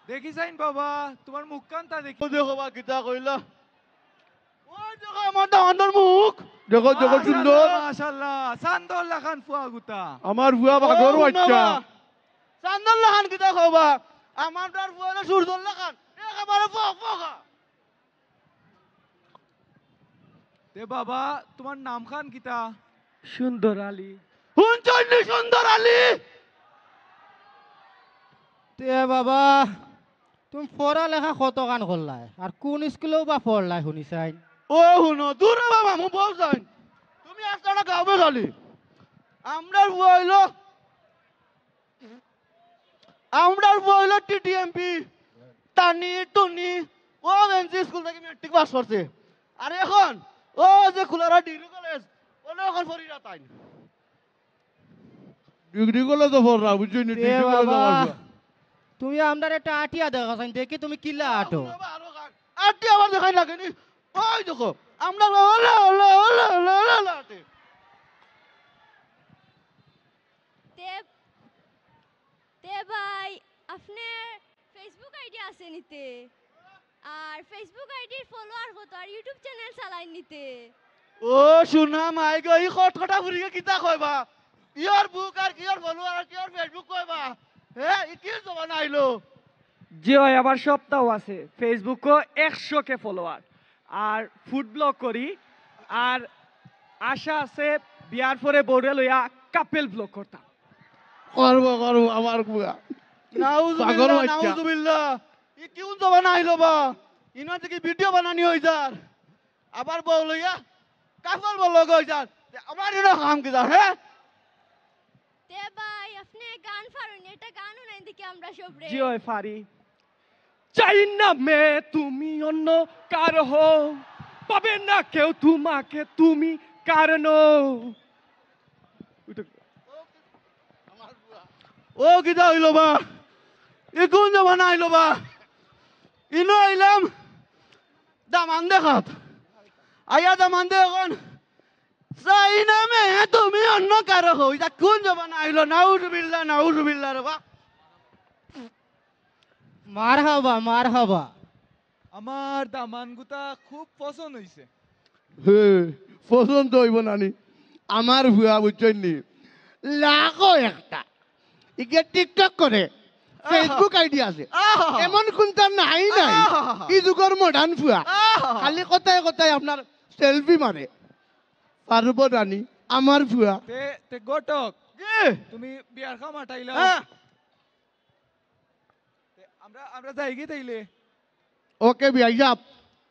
দেখিছাইন বাবা তোমার মুখখানটা দেখি দেখো বা কিতা কইলা ওই দেখো আমার দামান্ডর মুখ দেখো দেখো সুন্দর মাশাআল্লাহ সান্দর লাখান ফুয়া গুতা আমার বুয়া বাগর বাচ্চা সান্দর লাখান কিতা কইবা আমার তার বুয়া সূর্যর লাখান একেবারে ফকা তে বাবা তোমার নাম খান কিতা সুন্দর আলী। হুনচন্নি সুন্দর আলী তে বাবা তুমি পড়ালেখা কত গান করলাই আর কোন স্কুলেও বা পড়লাই শুনিছাই ও হুনো দূর বাবা মু বল যাই তুমি আস্তানা গাবে খালি আমরার বুয়া হইলো টিটিএমপি টানি টুনি ও এনসি স্কুল থেকে মেট্রিক পাস করছে আর এখন ও যে খুলারা ডিগ্রি কলেজ ওলে এখন ফরিরা তাই ডিগ্রি কলেজ তো ফররা বুঝছনি ডিগ্রি কলেজ আমার তুমি আমদার একটা আটিয়া দেখাছাই দেখি তুমি কিলা আটো আটি আমার দেখাই লাগেনি ওই দেখো আমরা OLA OLA OLA OLA OLA আটি তে ভাই আপনার ফেসবুক আইডি আছে নিতে আর ফেসবুক আইডির ফলোয়ার কত আর ইউটিউব চ্যানেল চালাই নিতে ও শুনা মাই গো ই খটখটা ফুরিকে কিতা কইবা ইয়ার বুক আর কিয়ার ফলোয়ার আর কিয়ার ফেসবুক কইবা হে ই কি জবান আইলো জি ওই আবার সপ্তাহ আছে ফেসবুকও 100 কে ফলোয়ার আর ফুড ব্লগ করি আর আশা আছে বিয়ার পরে বউরে লইয়া কাপেল ব্লগ করতাম করব আমার বুয়া নাউজুবিল্লাহ নাউজুবিল্লাহ ই কিউন জবান আইলো বা ইনা থেকে ভিডিও বানানি হই যার আবার বউ লইয়া কাপল বলগ হই যার আমার ইনা কাম কি যার হে তে ভাই আপনি গান পারেন এটা গানও নাই দেখি আমরা সব রে জি ওই ফারি চাই না মে তুমি অন্য কার হও পাবে না কেউ তোমাকে তুমি কারণ ও কিতা হইলো বা ই কোন জবান আইলো বা ইনো আইলাম দামান দেখাত আয়া দামান দে এখন চাই না মে তুমি অন্য কারো হও এটা কোন জবান আইলো নাউজুবিল্লাহ রে বা মার হাবা আমার দামান গুতা খুব পছন্দ হইছে হে পছন্দ হইব নানি আমার ভুয়া বুঝছনি লাখো একটা ইকে টিকটক করে ফেসবুক আইডি আছে এমন কোনটা নাই এই যুগের মডার্ন ভুয়া খালি কথায় কথায় আপনার সেলফি মারে পারব রানী আমার ভুয়া তে গটক তুমি বিয়ার খাম আটাইলা আমরা যাই গে তাইলে ওকে বিয়াইজাব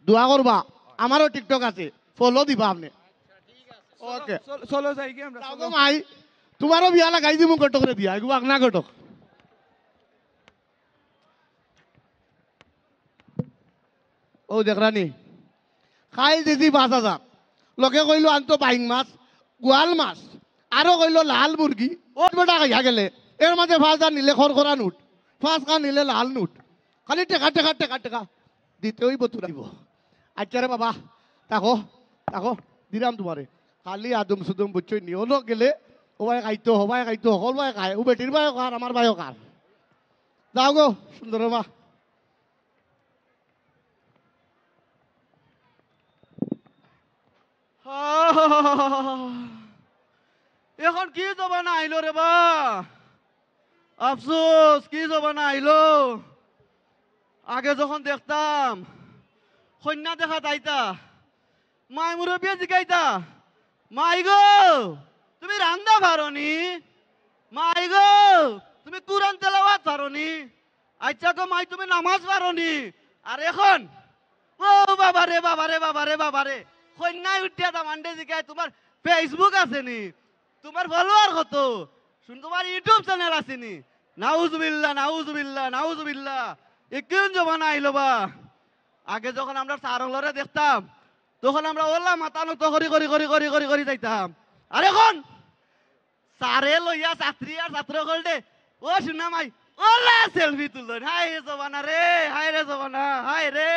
দোয়া করবা আমারও টিকটক আছে ফলো দিবা আপনি ওকে চলো যাই গে আমরা তাও মাই তোমারও বিয়া লাগাই দিমু গটক রে বিয়া এগুলো আগনা গটক ও দেখরানি খাই দিদি 5,000 লোকে কইলো আনতো বাইং মাছ গোয়াল মাছ আরো কইলো লাল মুরগি ওর বেটা খাইয়া গেলে এর মাঝে 5,000 নিলে খরখরা নুট 5 নিলে লাল নুট খালি টেকা টেকা টেকা টেকা দিতে হইব তুই দিব আচ্ছা রে বাবা তাকো দিলাম তোমারে খালি আদম সুদম বুঝছই নি ওনো গেলে ওবাই খাইতো হবাই খাইতো সকল বাই খায় ও বেটির বাই কার আমার বাই কার যাও গো সুন্দর মা এখন কি জবানা আইলো রে বা আফসোস কি জবানা আইলো আগে যখন দেখতাম কন্যা দেখা তাইতা মাই মুরব্বী জিগাইতা মাই গো তুমি রান্দা পারনি মাই গো তুমি কুরআন তেলাওয়াত পারনি আচ্ছা গো মাই তুমি নামাজ পারনি আর এখন ও বাবারে বাবারে বাবারে বাবারে কন্যায় উঠিয়া দামান্ডে জিগাই তোমার ফেসবুক আছে নি তোমার ফলোয়ার কত শুন তোমার ইউটিউব চ্যানেল আছে নি নাউজুবিল্লাহ একদিন জমানা আইলো বা আগে যখন আমরা সারলরে দেখতাম তখন আমরা ওলা মাথা নত করি যাইতাম আর এখন সারে লইয়া ছাত্রী আর ছাত্র করলে ও শুনা মাই ওলা সেলফি তুললেন হাই রে জবানা রে হাই রে